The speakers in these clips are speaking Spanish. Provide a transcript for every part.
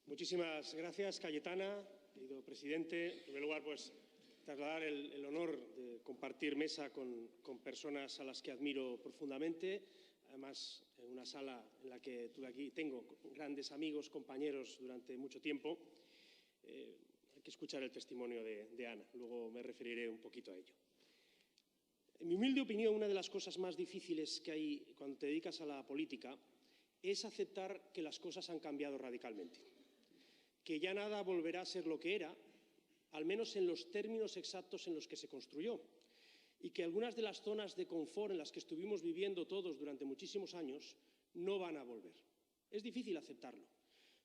Muchísimas gracias, Cayetana, querido presidente. En primer lugar, trasladar el honor de compartir mesa con personas a las que admiro profundamente. Además, en una sala en la que tengo grandes amigos, compañeros durante mucho tiempo. Hay que escuchar el testimonio de Ana, luego me referiré un poquito a ello. En mi humilde opinión, una de las cosas más difíciles que hay cuando te dedicas a la política es aceptar que las cosas han cambiado radicalmente, que ya nada volverá a ser lo que era, al menos en los términos exactos en los que se construyó, y que algunas de las zonas de confort en las que estuvimos viviendo todos durante muchísimos años no van a volver. Es difícil aceptarlo,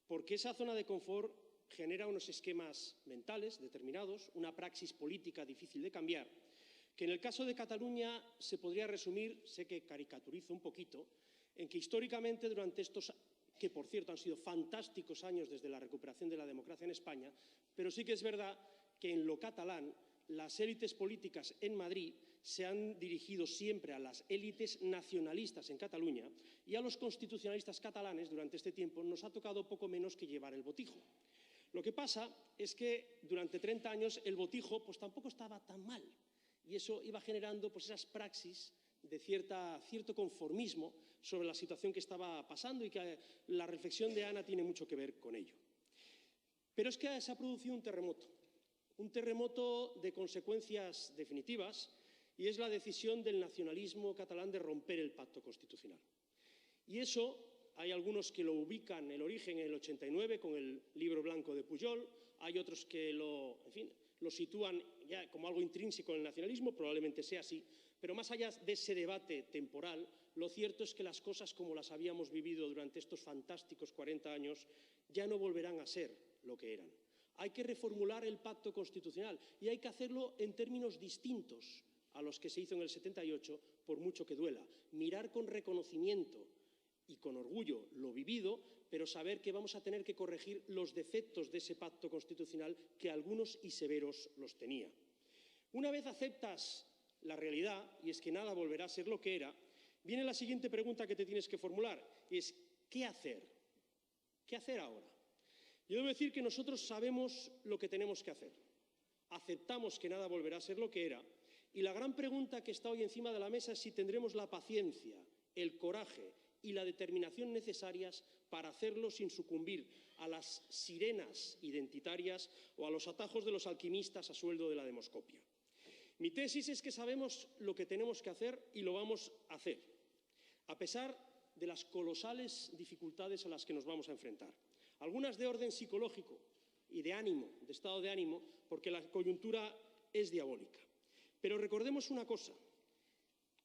porque esa zona de confort genera unos esquemas mentales determinados, una praxis política difícil de cambiar, que en el caso de Cataluña se podría resumir, sé que caricaturizo un poquito, en que históricamente durante estos que por cierto han sido fantásticos años desde la recuperación de la democracia en España, pero sí que es verdad que en lo catalán las élites políticas en Madrid se han dirigido siempre a las élites nacionalistas en Cataluña y a los constitucionalistas catalanes durante este tiempo nos ha tocado poco menos que llevar el botijo. Lo que pasa es que durante 30 años el botijo tampoco estaba tan mal y eso iba generando esas praxis de cierto conformismo sobre la situación que estaba pasando y que la reflexión de Ana tiene mucho que ver con ello. Pero es que se ha producido un terremoto de consecuencias definitivas y es la decisión del nacionalismo catalán de romper el pacto constitucional. Y eso hay algunos que lo ubican el origen en el 89 con el Libro Blanco de Pujol, hay otros que lo sitúan ya como algo intrínseco en el nacionalismo, probablemente sea así, pero más allá de ese debate temporal, lo cierto es que las cosas como las habíamos vivido durante estos fantásticos 40 años ya no volverán a ser lo que eran. Hay que reformular el pacto constitucional y hay que hacerlo en términos distintos a los que se hizo en el 78, por mucho que duela. Mirar con reconocimiento y con orgullo lo vivido, pero saber que vamos a tener que corregir los defectos de ese pacto constitucional que algunos y severos los tenía. Una vez aceptas la realidad, y es que nada volverá a ser lo que era, viene la siguiente pregunta que te tienes que formular, y es ¿qué hacer? ¿Qué hacer ahora? Yo debo decir que nosotros sabemos lo que tenemos que hacer. Aceptamos que nada volverá a ser lo que era, y la gran pregunta que está hoy encima de la mesa es si tendremos la paciencia, el coraje y la determinación necesarias para hacerlo sin sucumbir a las sirenas identitarias o a los atajos de los alquimistas a sueldo de la demoscopia. Mi tesis es que sabemos lo que tenemos que hacer y lo vamos a hacer, a pesar de las colosales dificultades a las que nos vamos a enfrentar. Algunas de orden psicológico y de ánimo, de estado de ánimo, porque la coyuntura es diabólica. Pero recordemos una cosa.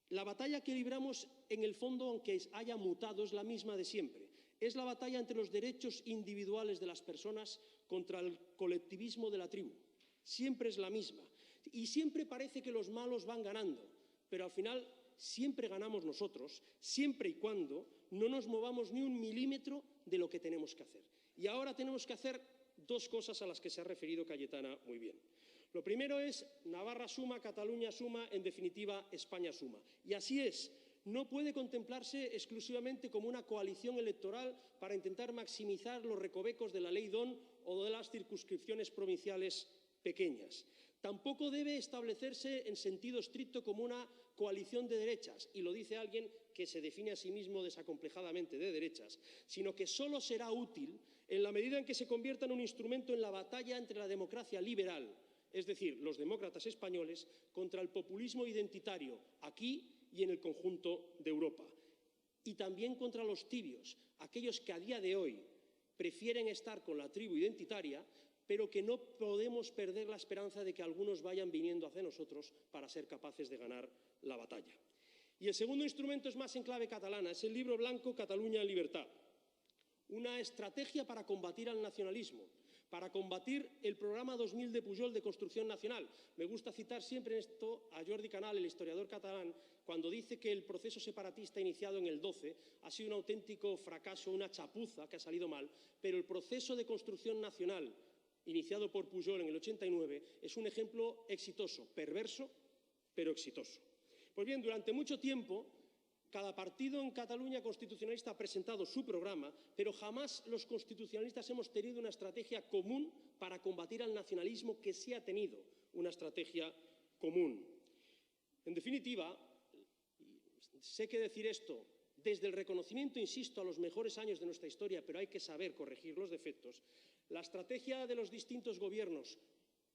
La batalla que libramos, en el fondo, aunque haya mutado, es la misma de siempre. Es la batalla entre los derechos individuales de las personas contra el colectivismo de la tribu. Siempre es la misma. Y siempre parece que los malos van ganando, pero al final siempre ganamos nosotros, siempre y cuando no nos movamos ni un milímetro de lo que tenemos que hacer. Y ahora tenemos que hacer dos cosas a las que se ha referido Cayetana muy bien. Lo primero es Navarra suma, Cataluña suma, en definitiva España suma. Y así es, no puede contemplarse exclusivamente como una coalición electoral para intentar maximizar los recovecos de la ley Don o de las circunscripciones provinciales pequeñas. Tampoco debe establecerse en sentido estricto como una coalición de derechas, y lo dice alguien que se define a sí mismo desacomplejadamente de derechas, sino que solo será útil en la medida en que se convierta en un instrumento en la batalla entre la democracia liberal, es decir, los demócratas españoles, contra el populismo identitario aquí y en el conjunto de Europa. Y también contra los tibios, aquellos que a día de hoy prefieren estar con la tribu identitaria, pero que no podemos perder la esperanza de que algunos vayan viniendo hacia nosotros para ser capaces de ganar la batalla. Y el segundo instrumento es más en clave catalana, es el Libro Blanco Cataluña en Libertad. Una estrategia para combatir al nacionalismo, para combatir el programa 2000 de Pujol de construcción nacional. Me gusta citar siempre en esto a Jordi Canal, el historiador catalán, cuando dice que el proceso separatista iniciado en el 12 ha sido un auténtico fracaso, una chapuza que ha salido mal, pero el proceso de construcción nacional iniciado por Pujol en el 89, es un ejemplo exitoso, perverso, pero exitoso. Pues bien, durante mucho tiempo Cada partido en Cataluña constitucionalista ha presentado su programa, pero jamás los constitucionalistas hemos tenido una estrategia común para combatir al nacionalismo que sí ha tenido una estrategia común. En definitiva, sé que decir esto desde el reconocimiento, insisto, a los mejores años de nuestra historia, pero hay que saber corregir los defectos, la estrategia de los distintos gobiernos,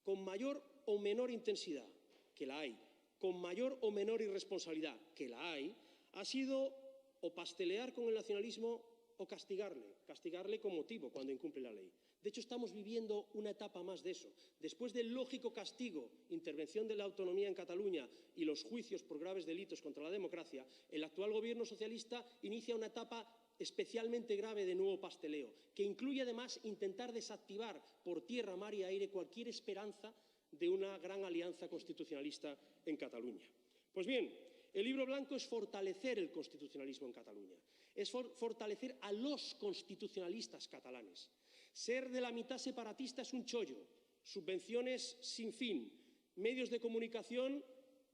con mayor o menor intensidad, que la hay, con mayor o menor irresponsabilidad, que la hay, ha sido o pastelear con el nacionalismo o castigarle con motivo cuando incumple la ley. De hecho, estamos viviendo una etapa más de eso. Después del lógico castigo, intervención de la autonomía en Cataluña y los juicios por graves delitos contra la democracia, el actual gobierno socialista inicia una etapa especialmente grave de nuevo pasteleo, que incluye además intentar desactivar por tierra, mar y aire cualquier esperanza de una gran alianza constitucionalista en Cataluña. Pues bien, el libro blanco es fortalecer el constitucionalismo en Cataluña, es fortalecer a los constitucionalistas catalanes. Ser de la mitad separatista es un chollo, subvenciones sin fin, medios de comunicación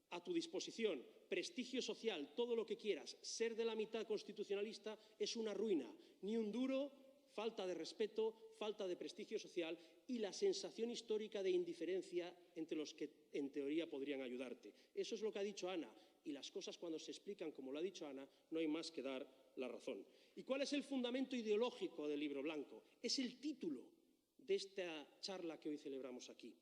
a tu disposición, prestigio social, todo lo que quieras. Ser de la mitad constitucionalista es una ruina, ni un duro, falta de respeto, falta de prestigio social y la sensación histórica de indiferencia entre los que en teoría podrían ayudarte. Eso es lo que ha dicho Ana. Y las cosas cuando se explican como lo ha dicho Ana, no hay más que dar la razón. ¿Y cuál es el fundamento ideológico del libro blanco? Es el título de esta charla que hoy celebramos aquí.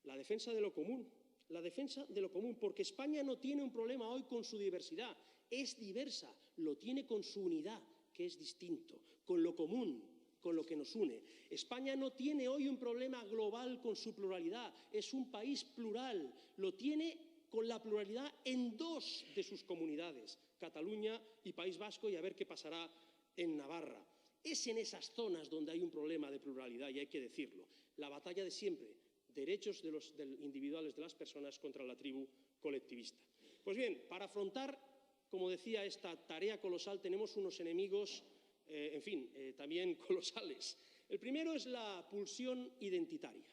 La defensa de lo común. La defensa de lo común, porque España no tiene un problema hoy con su diversidad, es diversa, lo tiene con su unidad, que es distinto, con lo común, con lo que nos une. España no tiene hoy un problema global con su pluralidad, es un país plural, lo tiene con la pluralidad en dos de sus comunidades, Cataluña y País Vasco, y a ver qué pasará en Navarra. Es en esas zonas donde hay un problema de pluralidad, y hay que decirlo. La batalla de siempre, derechos individuales de las personas contra la tribu colectivista. Pues bien, para afrontar, como decía, esta tarea colosal, tenemos unos enemigos, también colosales. El primero es la pulsión identitaria,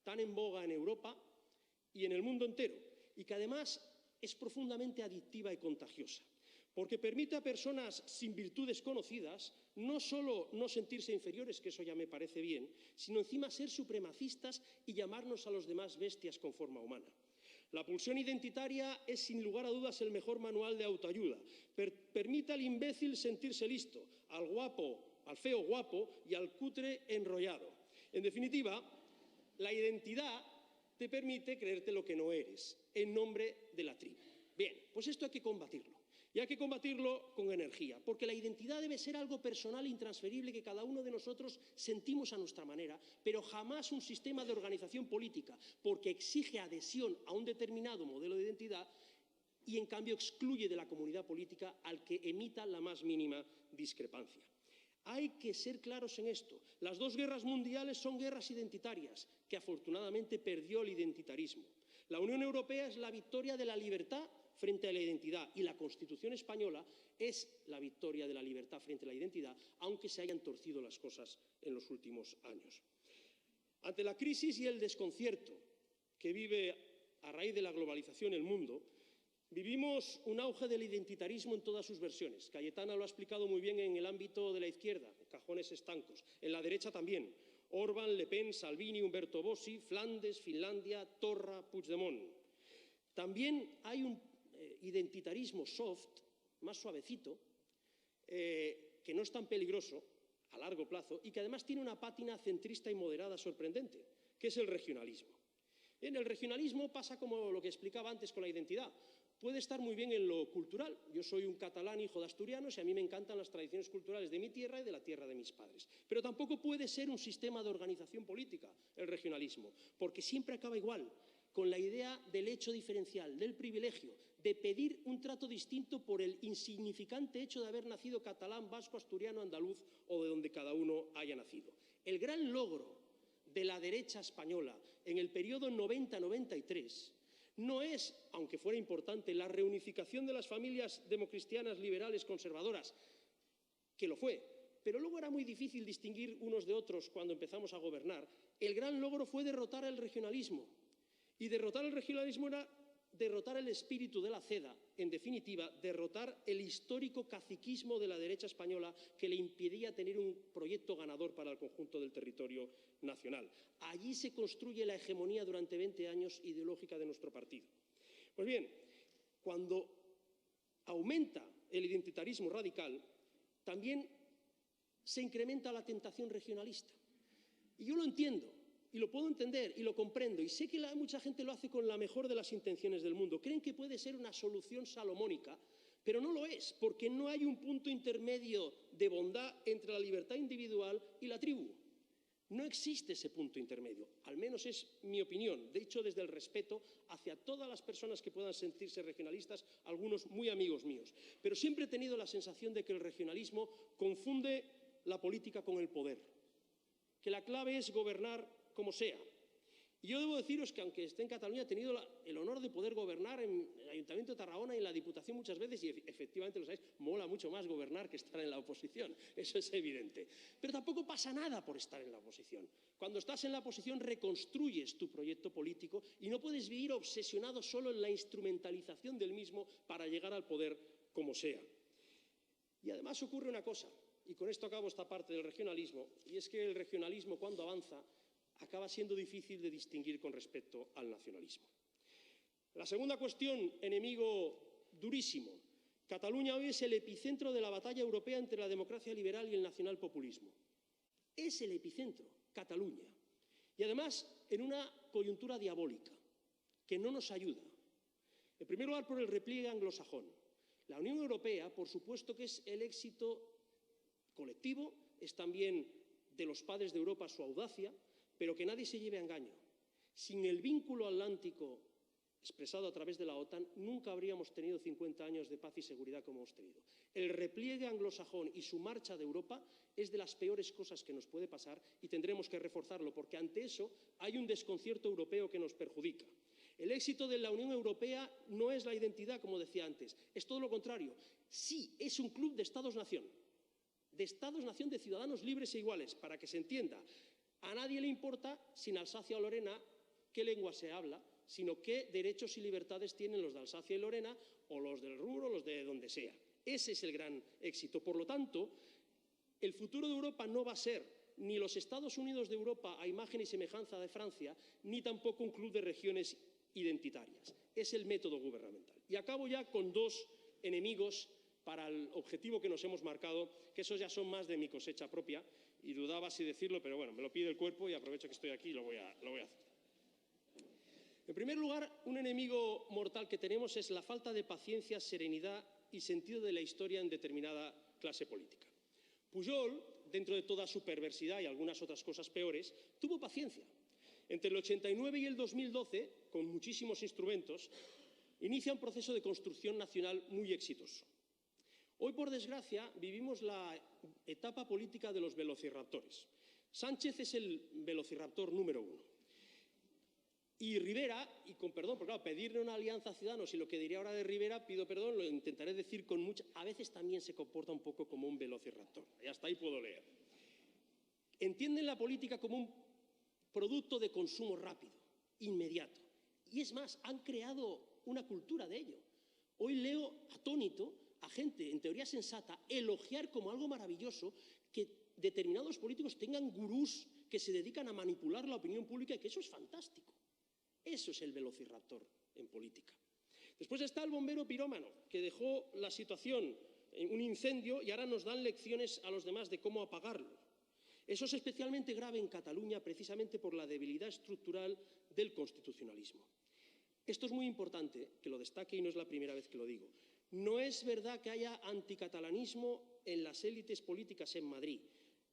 tan en boga en Europa y en el mundo entero, y que además es profundamente adictiva y contagiosa, porque permite a personas sin virtudes conocidas no solo no sentirse inferiores, que eso ya me parece bien, sino encima ser supremacistas y llamarnos a los demás bestias con forma humana. La pulsión identitaria es sin lugar a dudas el mejor manual de autoayuda. Permite al imbécil sentirse listo, al feo guapo y al cutre enrollado. En definitiva, la identidad te permite creerte lo que no eres, en nombre de la tribu. Bien, pues esto hay que combatirlo. Y hay que combatirlo con energía, porque la identidad debe ser algo personal e intransferible que cada uno de nosotros sentimos a nuestra manera, pero jamás un sistema de organización política, porque exige adhesión a un determinado modelo de identidad y, en cambio, excluye de la comunidad política al que emita la más mínima discrepancia. Hay que ser claros en esto. Las dos guerras mundiales son guerras identitarias, que afortunadamente perdió el identitarismo. La Unión Europea es la victoria de la libertad frente a la identidad, y la Constitución española es la victoria de la libertad frente a la identidad, aunque se hayan torcido las cosas en los últimos años. Ante la crisis y el desconcierto que vive a raíz de la globalización el mundo, vivimos un auge del identitarismo en todas sus versiones. Cayetana lo ha explicado muy bien en el ámbito de la izquierda, cajones estancos. En la derecha también. Orbán, Le Pen, Salvini, Umberto Bossi, Flandes, Finlandia, Torra, Puigdemont. También hay un identitarismo soft, más suavecito, que no es tan peligroso a largo plazo y que además tiene una pátina centrista y moderada sorprendente, que es el regionalismo. En el regionalismo pasa como lo que explicaba antes con la identidad. Puede estar muy bien en lo cultural. Yo soy un catalán hijo de asturianos y a mí me encantan las tradiciones culturales de mi tierra y de la tierra de mis padres. Pero tampoco puede ser un sistema de organización política el regionalismo, porque siempre acaba igual, con la idea del hecho diferencial, del privilegio, de pedir un trato distinto por el insignificante hecho de haber nacido catalán, vasco, asturiano, andaluz o de donde cada uno haya nacido. El gran logro de la derecha española en el periodo 90-93 no es, aunque fuera importante, la reunificación de las familias democristianas, liberales, conservadoras, que lo fue, pero luego era muy difícil distinguir unos de otros cuando empezamos a gobernar. El gran logro fue derrotar el regionalismo. Y derrotar el regionalismo era derrotar el espíritu de la CEDA, en definitiva, derrotar el histórico caciquismo de la derecha española que le impedía tener un proyecto ganador para el conjunto del territorio nacional. Allí se construye la hegemonía durante 20 años ideológica de nuestro partido. Pues bien, cuando aumenta el identitarismo radical, también se incrementa la tentación regionalista. Y yo lo entiendo, y lo puedo entender, y lo comprendo, y sé que mucha gente lo hace con la mejor de las intenciones del mundo. Creen que puede ser una solución salomónica, pero no lo es, porque no hay un punto intermedio de bondad entre la libertad individual y la tribu. No existe ese punto intermedio, al menos es mi opinión, de hecho desde el respeto hacia todas las personas que puedan sentirse regionalistas, algunos muy amigos míos. Pero siempre he tenido la sensación de que el regionalismo confunde la política con el poder, que la clave es gobernar como sea. Y yo debo deciros que, aunque esté en Cataluña, he tenido el honor de poder gobernar en el Ayuntamiento de Tarragona y en la Diputación muchas veces, y efectivamente, lo sabéis, mola mucho más gobernar que estar en la oposición, eso es evidente. Pero tampoco pasa nada por estar en la oposición. Cuando estás en la oposición reconstruyes tu proyecto político y no puedes vivir obsesionado solo en la instrumentalización del mismo para llegar al poder como sea. Y además ocurre una cosa, y con esto acabo esta parte del regionalismo, y es que el regionalismo, cuando avanza, acaba siendo difícil de distinguir con respecto al nacionalismo. La segunda cuestión, enemigo durísimo. Cataluña hoy es el epicentro de la batalla europea entre la democracia liberal y el nacionalpopulismo. Es el epicentro, Cataluña. Y además en una coyuntura diabólica, que no nos ayuda. En primer lugar, por el repliegue anglosajón. La Unión Europea, por supuesto que es el éxito colectivo, es también de los padres de Europa su audacia, pero que nadie se lleve a engaño. Sin el vínculo atlántico expresado a través de la OTAN, nunca habríamos tenido 50 años de paz y seguridad como hemos tenido. El repliegue anglosajón y su marcha de Europa es de las peores cosas que nos puede pasar y tendremos que reforzarlo, porque ante eso hay un desconcierto europeo que nos perjudica. El éxito de la Unión Europea no es la identidad, como decía antes, es todo lo contrario. Sí, es un club de Estados-nación, de ciudadanos libres e iguales, para que se entienda. A nadie le importa, sin Alsacia o Lorena, qué lengua se habla, sino qué derechos y libertades tienen los de Alsacia y Lorena, o los del Ruhr, o los de donde sea. Ese es el gran éxito. Por lo tanto, el futuro de Europa no va a ser ni los Estados Unidos de Europa a imagen y semejanza de Francia, ni tampoco un club de regiones identitarias. Es el método gubernamental. Y acabo ya con dos enemigos para el objetivo que nos hemos marcado, que esos ya son más de mi cosecha propia, y dudaba si decirlo, pero bueno, me lo pide el cuerpo y aprovecho que estoy aquí y lo voy a hacer. En primer lugar, un enemigo mortal que tenemos es la falta de paciencia, serenidad y sentido de la historia en determinada clase política. Pujol, dentro de toda su perversidad y algunas otras cosas peores, tuvo paciencia. Entre el 89 y el 2012, con muchísimos instrumentos, inicia un proceso de construcción nacional muy exitoso. Hoy, por desgracia, vivimos la etapa política de los velociraptores. Sánchez es el velociraptor número 1. Y Rivera, y con perdón, porque claro, pedirle una alianza a Ciudadanos y lo que diría ahora de Rivera, pido perdón, lo intentaré decir con mucha... A veces también se comporta un poco como un velociraptor. Y hasta ahí puedo leer. Entienden la política como un producto de consumo rápido, inmediato. Y es más, han creado una cultura de ello. Hoy leo atónito a gente, en teoría sensata, elogiar como algo maravilloso que determinados políticos tengan gurús que se dedican a manipular la opinión pública y que eso es fantástico. Eso es el velociraptor en política. Después está el bombero pirómano, que dejó la situación en un incendio y ahora nos dan lecciones a los demás de cómo apagarlo. Eso es especialmente grave en Cataluña precisamente por la debilidad estructural del constitucionalismo. Esto es muy importante que lo destaque y no es la primera vez que lo digo. No es verdad que haya anticatalanismo en las élites políticas en Madrid.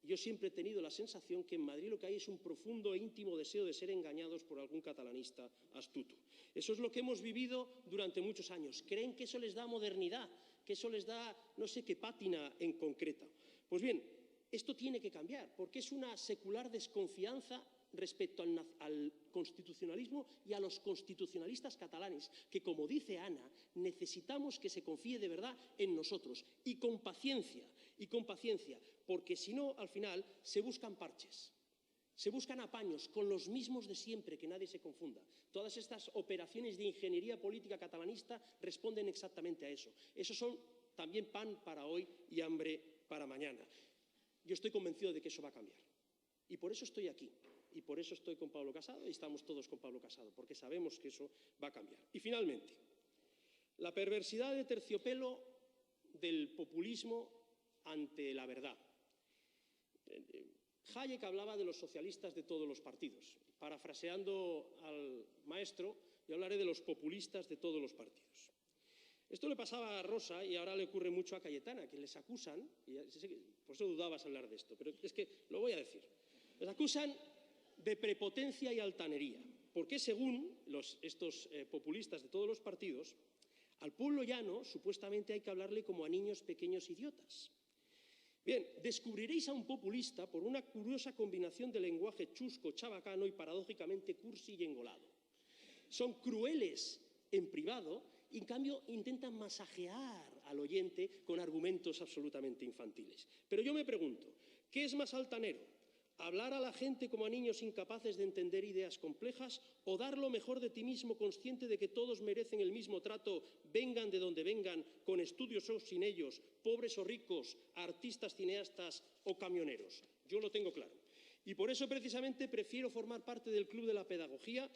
Yo siempre he tenido la sensación que en Madrid lo que hay es un profundo e íntimo deseo de ser engañados por algún catalanista astuto. Eso es lo que hemos vivido durante muchos años. Creen que eso les da modernidad, que eso les da no sé qué pátina en concreta. Pues bien, esto tiene que cambiar, porque es una secular desconfianza respecto al constitucionalismo y a los constitucionalistas catalanes, que, como dice Ana, necesitamos que se confíe de verdad en nosotros y con paciencia, porque si no, al final, se buscan parches. Se buscan apaños con los mismos de siempre, que nadie se confunda. Todas estas operaciones de ingeniería política catalanista responden exactamente a eso. Esos son también pan para hoy y hambre para mañana. Yo estoy convencido de que eso va a cambiar. Y por eso estoy aquí. Y por eso estoy con Pablo Casado y estamos todos con Pablo Casado, porque sabemos que eso va a cambiar. Y finalmente, la perversidad de terciopelo del populismo ante la verdad. Hayek hablaba de los socialistas de todos los partidos. Parafraseando al maestro, yo hablaré de los populistas de todos los partidos. Esto le pasaba a Rosa y ahora le ocurre mucho a Cayetana, que les acusan, y por eso dudabas hablar de esto, pero es que lo voy a decir. Les acusan de prepotencia y altanería, porque según estos populistas de todos los partidos, al pueblo llano supuestamente hay que hablarle como a niños pequeños idiotas. Bien, descubriréis a un populista por una curiosa combinación de lenguaje chusco, chabacano y paradójicamente cursi y engolado. Son crueles en privado y en cambio intentan masajear al oyente con argumentos absolutamente infantiles. Pero yo me pregunto, ¿qué es más altanero? ¿Hablar a la gente como a niños incapaces de entender ideas complejas o dar lo mejor de ti mismo consciente de que todos merecen el mismo trato, vengan de donde vengan, con estudios o sin ellos, pobres o ricos, artistas, cineastas o camioneros? Yo lo tengo claro. Y por eso precisamente prefiero formar parte del club de la pedagogía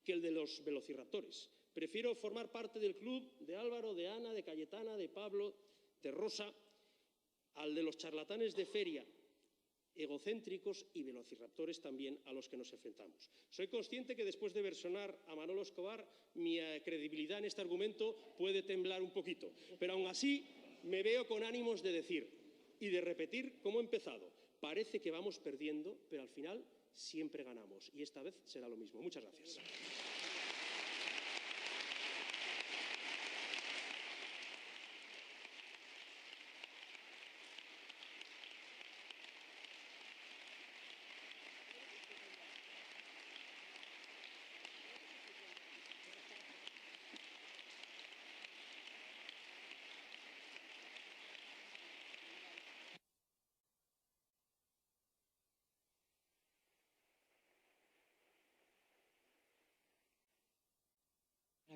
que el de los velociraptores. Prefiero formar parte del club de Álvaro, de Ana, de Cayetana, de Pablo, de Rosa, al de los charlatanes de feria, egocéntricos y velociraptores también a los que nos enfrentamos. Soy consciente que después de versionar a Manolo Escobar, mi credibilidad en este argumento puede temblar un poquito, pero aún así me veo con ánimos de decir y de repetir como he empezado. Parece que vamos perdiendo, pero al final siempre ganamos y esta vez será lo mismo. Muchas gracias.